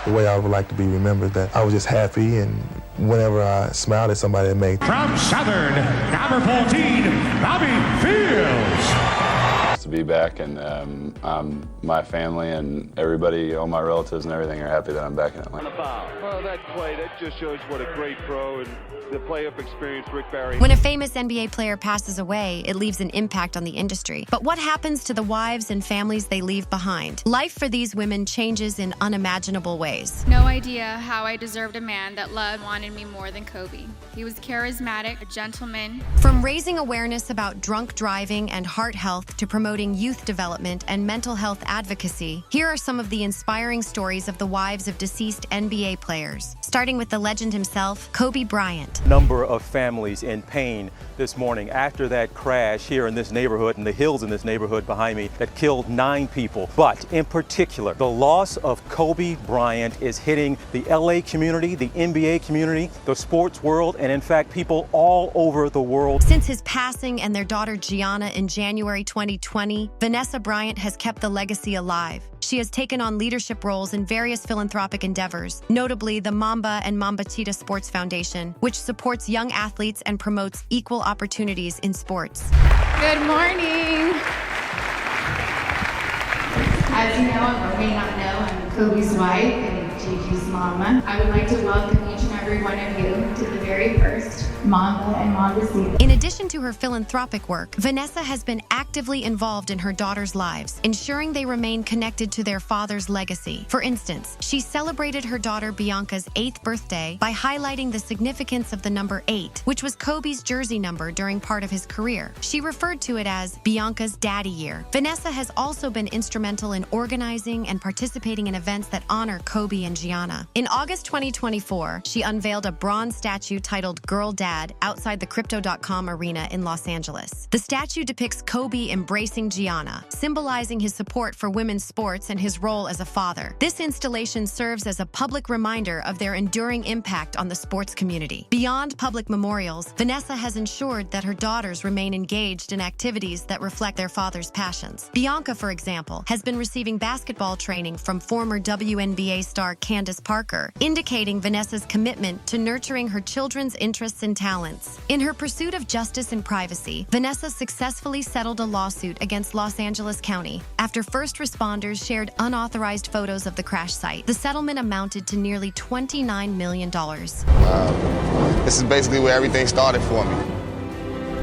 The way I would like to be remembered, that I was just happy, and whenever I smiled at somebody, it made. From Southern, number 14, Bobby Fields. To be back, and my family and everybody, all my relatives and everything are happy that I'm back in Atlanta. Well, that play, that just shows what a great pro and the playoff experience Rick Barry. When a famous NBA player passes away, it leaves an impact on the industry. But what happens to the wives and families they leave behind? Life for these women changes in unimaginable ways. No idea how I deserved a man that loved and wanted me more than Kobe. He was charismatic, a gentleman. From raising awareness about drunk driving and heart health to promoting youth development and mental health advocacy, here are some of the inspiring stories of the wives of deceased NBA players. Starting with the legend himself, Kobe Bryant. Number of families in pain this morning after that crash here in this neighborhood, in the hills in this neighborhood behind me, that killed 9 people. But in particular, the loss of Kobe Bryant is hitting the LA community, the NBA community, the sports world, and in fact, people all over the world. Since his passing and their daughter Gianna in January 2020, Vanessa Bryant has kept the legacy alive. She has taken on leadership roles in various philanthropic endeavors, notably the Mamba and Mambachita Sports Foundation, which supports young athletes and promotes equal opportunities in sports. Good morning. As you know, or may not know, I'm Kobe's wife and Gigi's mama. I would like to welcome each and every one of you to the very first Mamba and Mambachita. In addition to her philanthropic work, Vanessa has been actively involved in her daughters' lives, ensuring they remain connected to their father's legacy. For instance, she celebrated her daughter Bianca's 8th birthday by highlighting the significance of the number 8, which was Kobe's jersey number during part of his career. She referred to it as Bianca's daddy year. Vanessa has also been instrumental in organizing and participating in events that honor Kobe and Gianna. In August 2024, she unveiled a bronze statue titled Girl Dad outside the Crypto.com arena in Los Angeles. The statue depicts Kobe embracing Gianna, symbolizing his support for women's sports and his role as a father. This installation serves as a public reminder of their enduring impact on the sports community. Beyond public memorials, Vanessa has ensured that her daughters remain engaged in activities that reflect their father's passions. Bianca, for example, has been receiving basketball training from former WNBA star Candace Parker, indicating Vanessa's commitment to nurturing her children's interests and talents. In her pursuit of justice and privacy, Vanessa successfully settled a lawsuit against Los Angeles County after first responders shared unauthorized photos of the crash site. The settlement amounted to nearly $29 million. This is basically where everything started for me.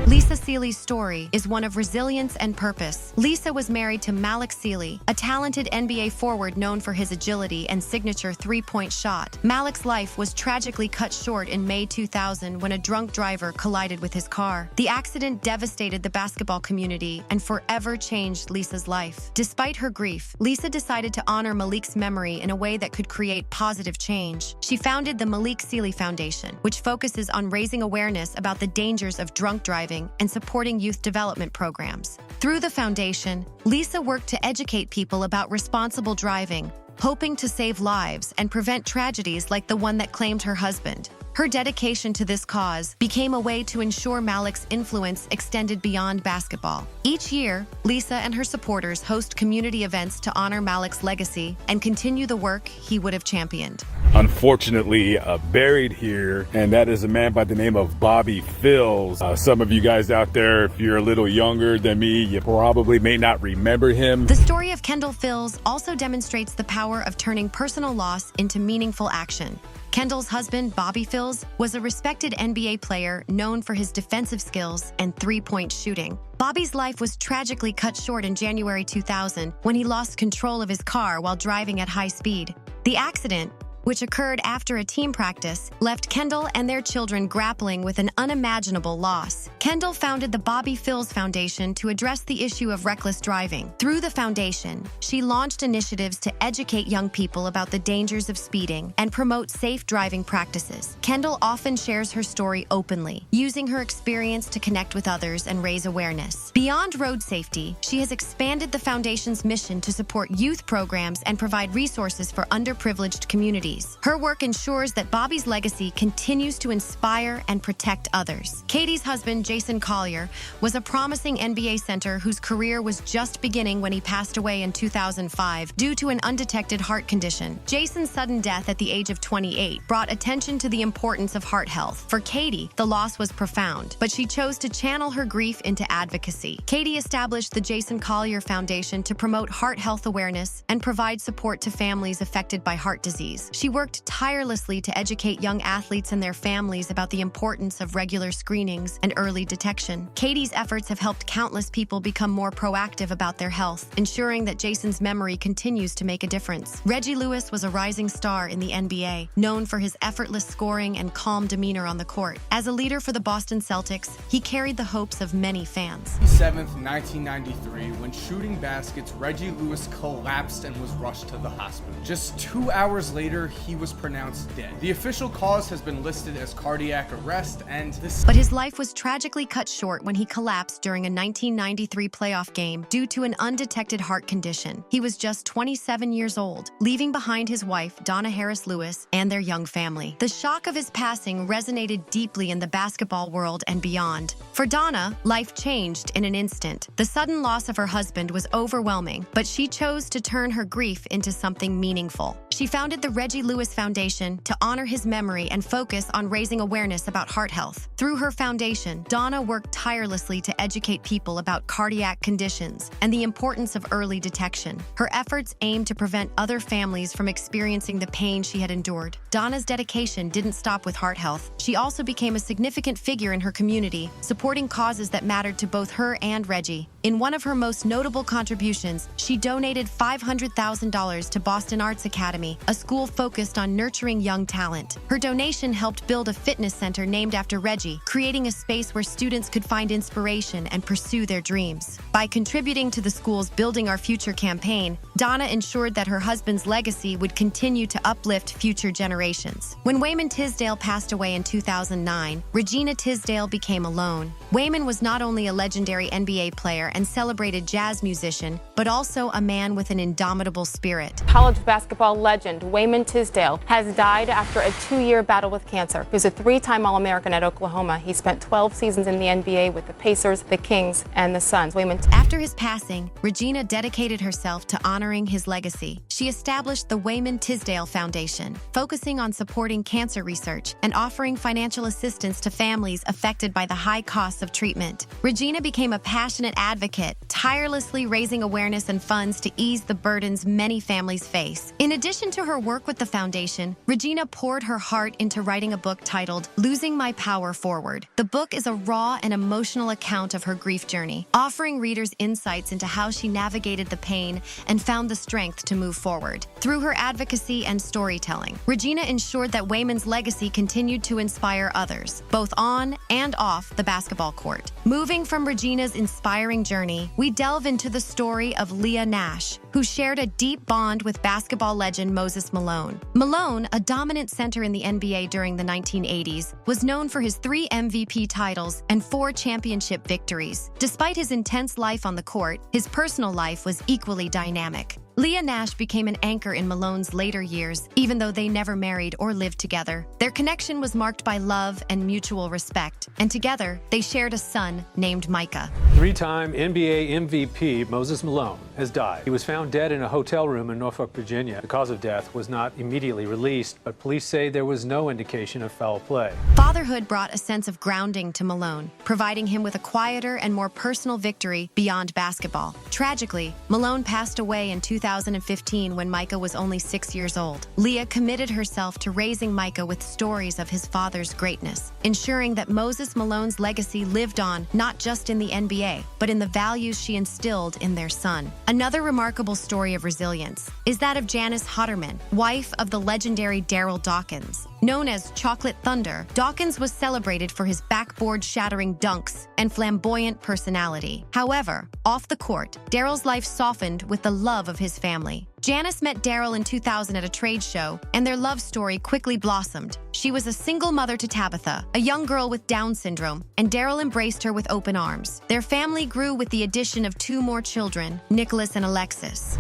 Lisa Sealy's story is one of resilience and purpose. Lisa was married to Malik Sealy, a talented NBA forward known for his agility and signature three-point shot. Malik's life was tragically cut short in May 2000 when a drunk driver collided with his car. The accident devastated the basketball community and forever changed Lisa's life. Despite her grief, Lisa decided to honor Malik's memory in a way that could create positive change. She founded the Malik Sealy Foundation, which focuses on raising awareness about the dangers of drunk driving and supporting youth development programs. Through the foundation, Lisa worked to educate people about responsible driving, hoping to save lives and prevent tragedies like the one that claimed her husband. Her dedication to this cause became a way to ensure Malik's influence extended beyond basketball. Each year, Lisa and her supporters host community events to honor Malik's legacy and continue the work he would have championed. Unfortunately, buried here, and that is a man by the name of Bobby Fields. Some of you guys out there, if you're a little younger than me, you probably may not remember him. The story of Kendall Fields also demonstrates the power of turning personal loss into meaningful action. Kendall's husband, Bobby Fields, was a respected NBA player known for his defensive skills and three-point shooting. Bobby's life was tragically cut short in January 2000 when he lost control of his car while driving at high speed. The accident, which occurred after a team practice, left Kendall and their children grappling with an unimaginable loss. Kendall founded the Bobby Fields Foundation to address the issue of reckless driving. Through the foundation, she launched initiatives to educate young people about the dangers of speeding and promote safe driving practices. Kendall often shares her story openly, using her experience to connect with others and raise awareness. Beyond road safety, she has expanded the foundation's mission to support youth programs and provide resources for underprivileged communities. communities. Her work ensures that Bobby's legacy continues to inspire and protect others. Katie's husband, Jason Collier, was a promising NBA center whose career was just beginning when he passed away in 2005 due to an undetected heart condition. Jason's sudden death at the age of 28 brought attention to the importance of heart health. For Katie, the loss was profound, but she chose to channel her grief into advocacy. Katie established the Jason Collier Foundation to promote heart health awareness and provide support to families affected by heart disease. She worked tirelessly to educate young athletes and their families about the importance of regular screenings and early detection. Katie's efforts have helped countless people become more proactive about their health, ensuring that Jason's memory continues to make a difference. Reggie Lewis was a rising star in the NBA, known for his effortless scoring and calm demeanor on the court. As a leader for the Boston Celtics, he carried the hopes of many fans. 7th, 1993, when shooting baskets, Reggie Lewis collapsed and was rushed to the hospital. Just 2 hours later, he was pronounced dead. The official cause has been listed as cardiac arrest, and But his life was tragically cut short when he collapsed during a 1993 playoff game due to an undetected heart condition. He was just 27 years old, leaving behind his wife, Donna Harris Lewis, and their young family. The shock of his passing resonated deeply in the basketball world and beyond. For Donna, life changed in an instant. The sudden loss of her husband was overwhelming, but she chose to turn her grief into something meaningful. She founded the Reggie Lewis Foundation to honor his memory and focus on raising awareness about heart health. Through her foundation, Donna worked tirelessly to educate people about cardiac conditions and the importance of early detection. Her efforts aimed to prevent other families from experiencing the pain she had endured. Donna's dedication didn't stop with heart health. She also became a significant figure in her community, supporting causes that mattered to both her and Reggie. In one of her most notable contributions, she donated $500,000 to Boston Arts Academy, a school focused on nurturing young talent. Her donation helped build a fitness center named after Reggie, creating a space where students could find inspiration and pursue their dreams. By contributing to the school's Building Our Future campaign, Donna ensured that her husband's legacy would continue to uplift future generations. When Wayman Tisdale passed away in 2009, Regina Tisdale became alone. Wayman was not only a legendary NBA player and celebrated jazz musician, but also a man with an indomitable spirit. College basketball legend Wayman Tisdale has died after a 2-year battle with cancer. He was a 3-time All-American at Oklahoma. He spent 12 seasons in the NBA with the Pacers, the Kings, and the Suns. After his passing, Regina dedicated herself to honoring his legacy. She established the Wayman Tisdale Foundation, focusing on supporting cancer research and offering financial assistance to families affected by the high costs of treatment. Regina became a passionate advocate, tirelessly raising awareness and funds to ease the burdens many families face. In addition to her work with the foundation, Regina poured her heart into writing a book titled Losing My Power Forward. The book is a raw and emotional account of her grief journey, offering readers insights into how she navigated the pain and found the strength to move forward. Through her advocacy and storytelling, Regina ensured that Wayman's legacy continued to inspire others, both on and off the basketball court. Moving from Regina's inspiring journey, we delve into the story of Leah Nash, who shared a deep bond with basketball legend Moses Malone. Malone, a dominant center in the NBA during the 1980s, was known for his 3 MVP titles and 4 championship victories. Despite his intense life on the court, his personal life was equally dynamic. Leah Nash became an anchor in Malone's later years, even though they never married or lived together. Their connection was marked by love and mutual respect, and together they shared a son named Micah. 3-time NBA MVP Moses Malone has died. He was found dead in a hotel room in Norfolk, Virginia. The cause of death was not immediately released, but police say there was no indication of foul play. Fatherhood brought a sense of grounding to Malone, providing him with a quieter and more personal victory beyond basketball. Tragically, Malone passed away in 2015 when Micah was only 6 years old. Leah committed herself to raising Micah with stories of his father's greatness, ensuring that Moses Malone's legacy lived on not just in the NBA, but in the values she instilled in their son. Another remarkable story of resilience is that of Janice Hotterman, wife of the legendary Daryl Dawkins. Known as Chocolate Thunder, Dawkins was celebrated for his backboard-shattering dunks and flamboyant personality. However, off the court, Daryl's life softened with the love of his family. Janice met Daryl in 2000 at a trade show, and their love story quickly blossomed. She was a single mother to Tabitha, a young girl with Down syndrome, and Daryl embraced her with open arms. Their family grew with the addition of 2 more children, Nicholas and Alexis.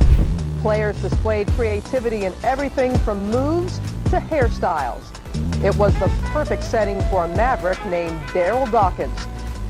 Players displayed creativity in everything from moves to hairstyles. It was the perfect setting for a maverick named Daryl Dawkins.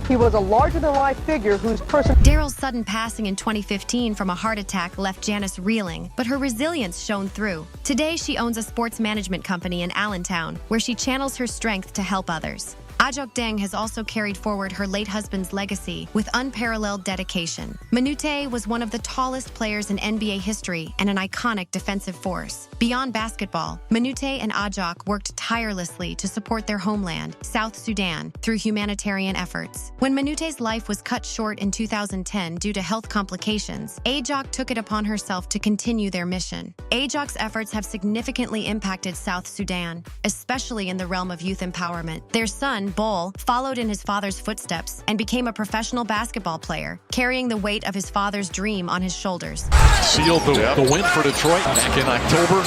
He was a larger-than-life figure whose person... Daryl's sudden passing in 2015 from a heart attack left Janice reeling, but her resilience shone through. Today, she owns a sports management company in Allentown, where she channels her strength to help others. Ajok Deng has also carried forward her late husband's legacy with unparalleled dedication. Manute was one of the tallest players in NBA history and an iconic defensive force. Beyond basketball, Manute and Ajok worked tirelessly to support their homeland, South Sudan, through humanitarian efforts. When Manute's life was cut short in 2010 due to health complications, Ajok took it upon herself to continue their mission. Ajok's efforts have significantly impacted South Sudan, especially in the realm of youth empowerment. Their son, Bol, followed in his father's footsteps and became a professional basketball player, carrying the weight of his father's dream on his shoulders. Sealed the win for Detroit back in October.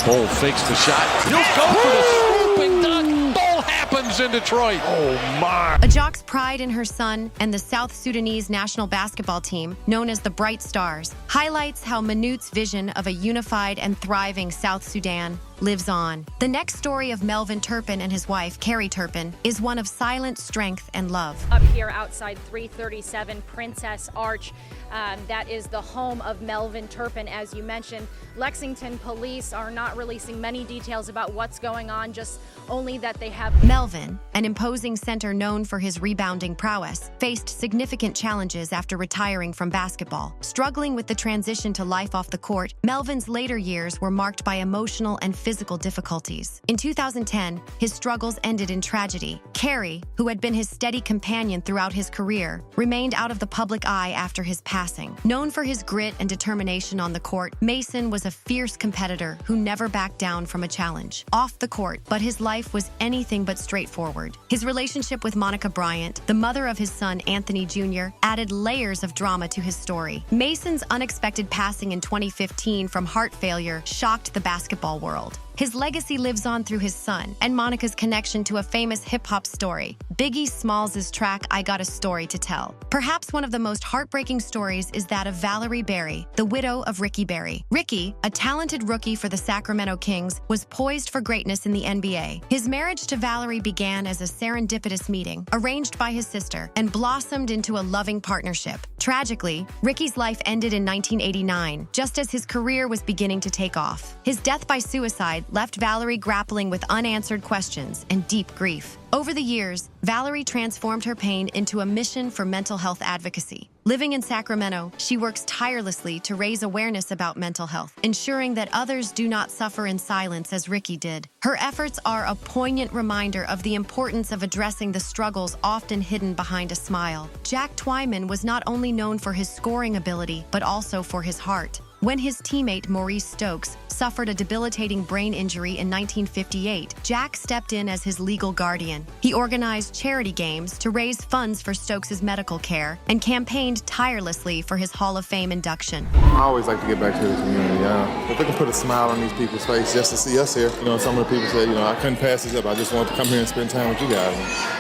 Bol fakes the shot. He'll go for the swooping dunk. Bol happens in Detroit. Oh, my. Ajok's pride in her son and the South Sudanese national basketball team, known as the Bright Stars, highlights how Manute's vision of a unified and thriving South Sudan lives on. The next story of Melvin Turpin and his wife, Carrie Turpin, is one of silent strength and love. Up here outside 337 Princess Arch, that is the home of Melvin Turpin, as you mentioned. Lexington police are not releasing many details about what's going on, just only that they have... Melvin, an imposing center known for his rebounding prowess, faced significant challenges after retiring from basketball. Struggling with the transition to life off the court, Melvin's later years were marked by emotional and physical difficulties. In 2010, his struggles ended in tragedy. Carrie, who had been his steady companion throughout his career, remained out of the public eye after his passing. Known for his grit and determination on the court, Mason was a fierce competitor who never backed down from a challenge. Off the court, but his life was anything but straightforward. His relationship with Monica Bryant, the mother of his son Anthony Jr., added layers of drama to his story. Mason's unexpected passing in 2015 from heart failure shocked the basketball world. His legacy lives on through his son and Monica's connection to a famous hip-hop story, Biggie Smalls' track, I Got a Story to Tell. Perhaps one of the most heartbreaking stories is that of Valerie Berry, the widow of Ricky Berry. Ricky, a talented rookie for the Sacramento Kings, was poised for greatness in the NBA. His marriage to Valerie began as a serendipitous meeting, arranged by his sister, and blossomed into a loving partnership. Tragically, Ricky's life ended in 1989, just as his career was beginning to take off. His death by suicide left Valerie grappling with unanswered questions and deep grief. Over the years, Valerie transformed her pain into a mission for mental health advocacy. Living in Sacramento, she works tirelessly to raise awareness about mental health, ensuring that others do not suffer in silence as Ricky did. Her efforts are a poignant reminder of the importance of addressing the struggles often hidden behind a smile. Jack Twyman was not only known for his scoring ability, but also for his heart. When his teammate Maurice Stokes suffered a debilitating brain injury in 1958, Jack stepped in as his legal guardian. He organized charity games to raise funds for Stokes' medical care and campaigned tirelessly for his Hall of Fame induction. I always like to get back to the community. If they can put a smile on these people's face just to see us here. Some of the people say, I couldn't pass this up. I just wanted to come here and spend time with you guys.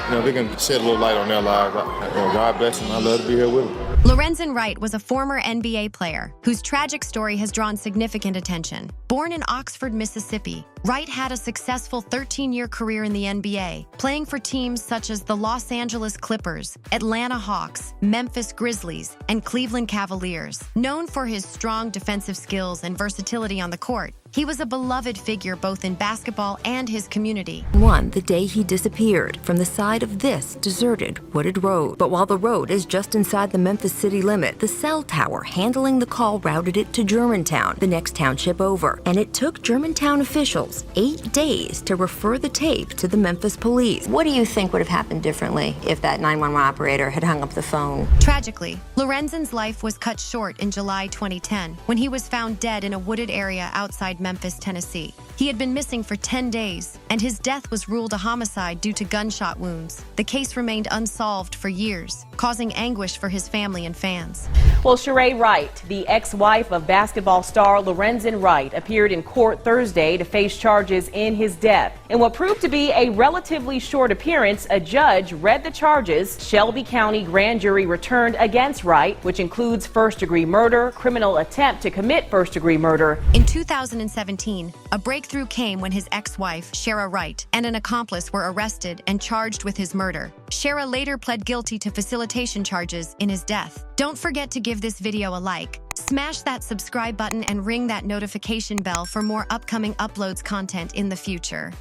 And, if they can shed a little light on their lives, God bless them. I love to be here with them. Lorenzen Wright was a former NBA player whose tragic story has drawn significant attention. Born in Oxford, Mississippi, Wright had a successful 13-year career in the NBA, playing for teams such as the Los Angeles Clippers, Atlanta Hawks, Memphis Grizzlies, and Cleveland Cavaliers. Known for his strong defensive skills and versatility on the court, he was a beloved figure both in basketball and his community. The day he disappeared from the side of this deserted, wooded road. But while the road is just inside the Memphis city limit, the cell tower handling the call routed it to Germantown, the next township over. And it took Germantown officials 8 days to refer the tape to the Memphis police. What do you think would have happened differently if that 911 operator had hung up the phone? Tragically, Lorenzen's life was cut short in July 2010 when he was found dead in a wooded area outside Memphis, Tennessee. He had been missing for 10 days, and his death was ruled a homicide due to gunshot wounds. The case remained unsolved for years, causing anguish for his family and fans. Well, Sheree Wright, the ex-wife of basketball star Lorenzen Wright, appeared in court Thursday to face charges in his death. In what proved to be a relatively short appearance, a judge read the charges Shelby County grand jury returned against Wright, which includes first-degree murder, criminal attempt to commit first-degree murder. In 2017, a breakthrough came when his ex-wife, Shara Wright, and an accomplice were arrested and charged with his murder. Shara later pled guilty to facilitation charges in his death. Don't forget to give this video a like, smash that subscribe button, and ring that notification bell for more upcoming uploads content in the future.